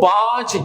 5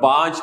5,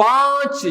5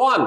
1,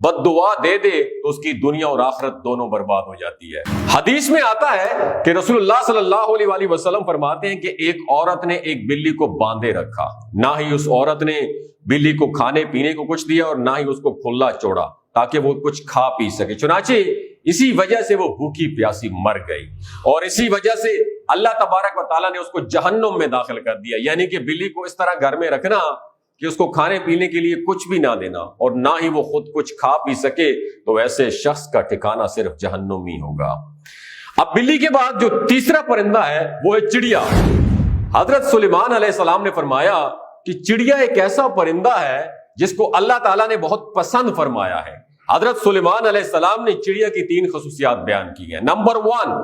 بد دعا دے دے تو اس کی دنیا اور آخرت دونوں برباد ہو جاتی ہے۔ حدیث میں آتا ہے کہ رسول اللہ صلی اللہ علیہ وآلہ وسلم فرماتے ہیں کہ ایک عورت نے ایک بلی کو باندھے رکھا، نہ ہی اس عورت نے بلی کو کھانے پینے کو کچھ دیا اور نہ ہی اس کو کھلا چھوڑا تاکہ وہ کچھ کھا پی سکے، چنانچہ اسی وجہ سے وہ بھوکی پیاسی مر گئی، اور اسی وجہ سے اللہ تبارک و تعالیٰ نے اس کو جہنم میں داخل کر دیا۔ یعنی کہ بلی کو اس طرح گھر میں رکھنا کہ اس کو کھانے پینے کے لیے کچھ بھی نہ دینا اور نہ ہی وہ خود کچھ کھا پی سکے، تو ایسے شخص کا ٹھکانہ صرف جہنم ہی ہوگا۔ اب بلی کے بعد جو تیسرا پرندہ ہے وہ ہے چڑیا۔ حضرت سلیمان علیہ السلام نے فرمایا کہ چڑیا ایک ایسا پرندہ ہے جس کو اللہ تعالیٰ نے بہت پسند فرمایا ہے۔ حضرت سلیمان علیہ السلام نے چڑیا کی 3 خصوصیات بیان کی ہیں۔ نمبر 1،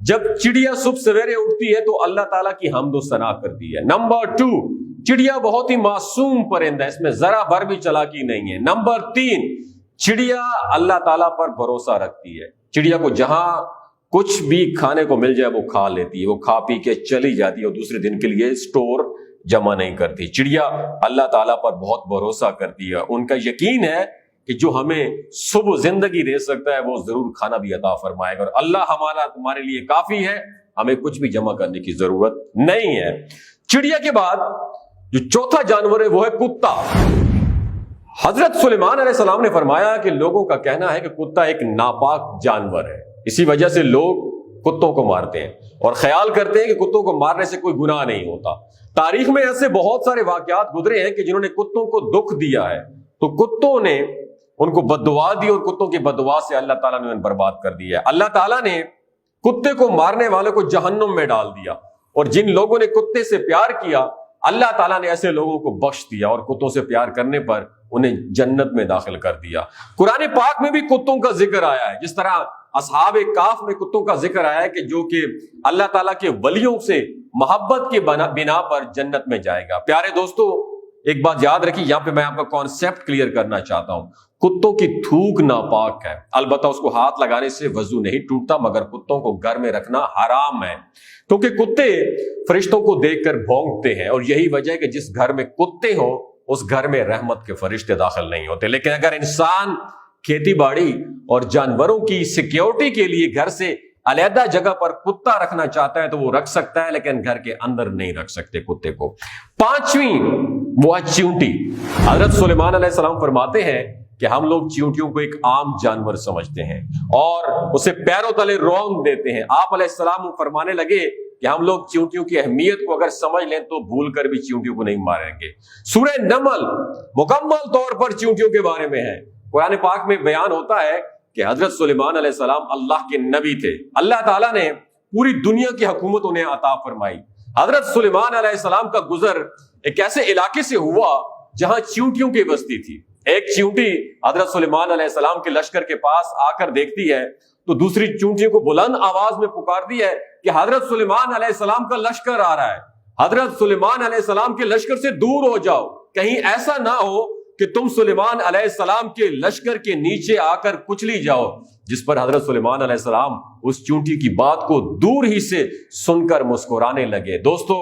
جب چڑیا صبح سویرے اٹھتی ہے تو اللہ تعالیٰ کی حمد و ثنا کرتی ہے۔ نمبر 2، چڑیا بہت ہی معصوم پرندہ ہے، اس میں ذرا بھر بھی چالاکی نہیں ہے۔ نمبر 3، چڑیا اللہ تعالیٰ پر بھروسہ رکھتی ہے۔ چڑیا کو جہاں کچھ بھی کھانے کو مل جائے وہ کھا لیتی ہے، وہ کھا پی کے چلی جاتی ہے اور دوسرے دن کے لیے سٹور جمع نہیں کرتی۔ چڑیا اللہ تعالیٰ پر بہت بھروسہ کرتی ہے، ان کا یقین ہے کہ جو ہمیں صبح زندگی دے سکتا ہے وہ ضرور کھانا بھی عطا فرمائے گا، اور اللہ ہمارے لیے کافی ہے، ہمیں کچھ بھی جمع کرنے کی ضرورت نہیں ہے۔ چڑیا کے بعد جو چوتھا جانور ہے وہ ہے کتا۔ حضرت سلیمان علیہ السلام نے فرمایا کہ لوگوں کا کہنا ہے کہ کتا ایک ناپاک جانور ہے، اسی وجہ سے لوگ کتوں کو مارتے ہیں اور خیال کرتے ہیں کہ کتوں کو مارنے سے کوئی گناہ نہیں ہوتا۔ تاریخ میں ایسے بہت سارے واقعات گزرے ہیں کہ جنہوں نے کتوں کو دکھ دیا ہے تو کتوں نے ان کو بد دعا دی اور کتوں کی بد دعا سے اللہ تعالیٰ نے انہیں برباد کر دیا ہے۔ اللہ تعالیٰ نے کتے کو مارنے والوں کو جہنم میں ڈال دیا، اور جن لوگوں نے کتے سے پیار کیا اللہ تعالیٰ نے ایسے لوگوں کو بخش دیا اور کتوں سے پیار کرنے پر انہیں جنت میں داخل کر دیا۔ قرآن پاک میں بھی کتوں کا ذکر آیا ہے، جس طرح اصحاب کاف میں کتوں کا ذکر آیا ہے کہ جو کہ اللہ تعالیٰ کے ولیوں سے محبت کے بنا پر جنت میں جائے گا۔ پیارے دوستو، ایک بات یاد رکھیے، یہاں پہ میں آپ کا کانسیپٹ کلیئر کرنا چاہتا ہوں۔ کتوں کی تھوک ناپاک ہے، البتہ اس کو ہاتھ لگانے سے وضو نہیں ٹوٹتا، مگر کتوں کو گھر میں رکھنا حرام ہے، کیونکہ کتے فرشتوں کو دیکھ کر بھونکتے ہیں، اور یہی وجہ ہے کہ جس گھر میں کتے ہوں اس گھر میں رحمت کے فرشتے داخل نہیں ہوتے۔ لیکن اگر انسان کھیتی باڑی اور جانوروں کی سیکیورٹی کے لیے گھر سے علیحدہ جگہ پر کتا رکھنا چاہتا ہے تو وہ رکھ سکتا ہے، لیکن گھر کے اندر نہیں رکھ سکتے کتے کو۔ 5ویں وہ ہے چیونٹی۔ حضرت سلیمان علیہ السلام فرماتے ہیں کہ ہم لوگ چیونٹیوں کو ایک عام جانور سمجھتے ہیں اور اسے پیروں تلے رونگ دیتے ہیں۔ آپ علیہ السلام فرمانے لگے کہ ہم لوگ چیونٹیوں کی اہمیت کو اگر سمجھ لیں تو بھول کر بھی چیونٹیوں کو نہیں ماریں گے۔ سورہ نمل مکمل طور پر چیونٹیوں کے بارے میں ہے۔ قرآن پاک میں بیان ہوتا ہے کہ حضرت سلیمان علیہ السلام اللہ کے نبی تھے، اللہ تعالیٰ نے پوری دنیا کی حکومت انہیں عطا فرمائی۔ حضرت سلیمان علیہ السلام کا گزر ایک ایسے علاقے سے ہوا جہاں چیونٹیوں کی بستی تھی۔ ایک چیونٹی حضرت سلیمان علیہ السلام کے لشکر کے پاس آ کر دیکھتی ہے تو دوسری چیونٹیوں کو بلند آواز میں پکارتی ہے کہ حضرت سلیمان علیہ السلام کا لشکر آ رہا ہے، حضرت سلیمان علیہ السلام کے لشکر سے دور ہو جاؤ، کہیں ایسا نہ ہو کہ تم سلیمان علیہ السلام کے لشکر کے نیچے آ کر کچلی جاؤ۔ جس پر حضرت سلیمان علیہ السلام اس چیونٹی کی بات کو دور ہی سے سن کر مسکرانے لگے۔ دوستو،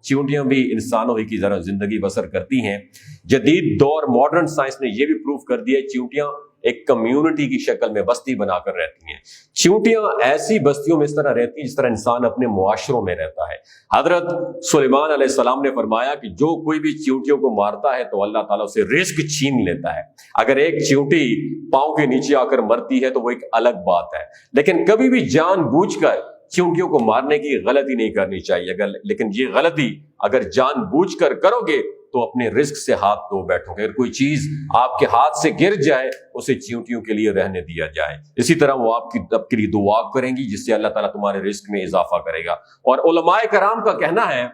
چیونٹیاں بھی انسانوں ہی کی طرح زندگی بسر کرتی ہیں۔ جدید دور ماڈرن سائنس نے یہ بھی پروف کر دیا ہے چیونٹیاں ایک کمیونٹی کی شکل میں بستی بنا کر رہتی ہیں۔ چیونٹیاں ایسی بستیوں میں اس طرح رہتی ہیں جس طرح انسان اپنے معاشروں میں رہتا ہے۔ حضرت سلیمان علیہ السلام نے فرمایا کہ جو کوئی بھی چیونٹیوں کو مارتا ہے تو اللہ تعالیٰ اسے رزق چھین لیتا ہے۔ اگر ایک چیونٹی پاؤں کے نیچے آ کر مرتی ہے تو وہ ایک الگ بات ہے، لیکن کبھی بھی جان بوجھ کر چیونٹیوں کو مارنے کی غلطی نہیں کرنی چاہیے۔ لیکن یہ غلطی اگر جان بوجھ کر کرو گے تو اپنے رزق سے ہاتھ دھو بیٹھو گے۔ اگر کوئی چیز آپ کے ہاتھ سے گر جائے اسے چیونٹیوں کے لیے رہنے دیا جائے۔ اسی طرح وہ آپ کے لیے دعا کریں گی جس سے اللہ تعالیٰ تمہارے رزق میں اضافہ کرے گا۔ اور علماء کرام کا کہنا ہے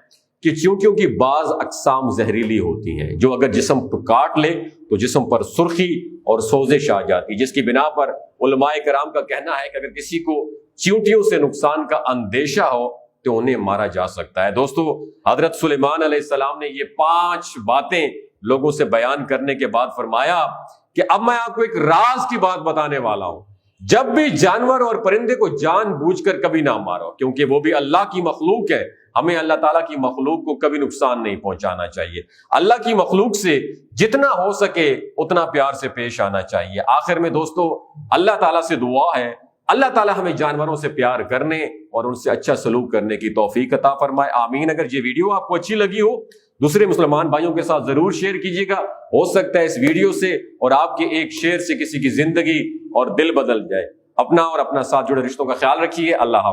کہ چیونٹیوں کی بعض اقسام زہریلی ہوتی ہیں جو اگر جسم کو کاٹ لے تو جسم پر سرخی اور سوزش آ جاتی، جس کی بنا پر علماء کرام کا کہنا ہے کہ اگر کسی کو چیونٹیوں سے نقصان کا اندیشہ ہو تو انہیں مارا جا سکتا ہے۔ دوستو، حضرت سلیمان علیہ السلام نے یہ 5 باتیں لوگوں سے بیان کرنے کے بعد فرمایا کہ اب میں آپ کو ایک راز کی بات بتانے والا ہوں جب بھی جانور اور پرندے کو جان بوجھ کر کبھی نہ مارو، کیونکہ وہ بھی اللہ کی مخلوق ہے. ہمیں اللہ تعالیٰ کی مخلوق کو کبھی نقصان نہیں پہنچانا چاہیے. اللہ کی مخلوق سے جتنا ہو سکے اتنا پیار سے پیش آنا چاہیے. آخر میں دوستو اللہ تعالیٰ سے دعا ہے، اللہ تعالیٰ ہمیں جانوروں سے پیار کرنے اور ان سے اچھا سلوک کرنے کی توفیق عطا فرمائے. آمین. اگر یہ ویڈیو آپ کو اچھی لگی ہو دوسرے مسلمان بھائیوں کے ساتھ ضرور شیئر کیجیے گا. ہو سکتا ہے اس ویڈیو سے اور آپ کے ایک شیئر سے کسی کی زندگی اور دل بدل جائے. اپنا اور اپنا ساتھ جڑے رشتوں کا خیال رکھیے. اللہ حافظ.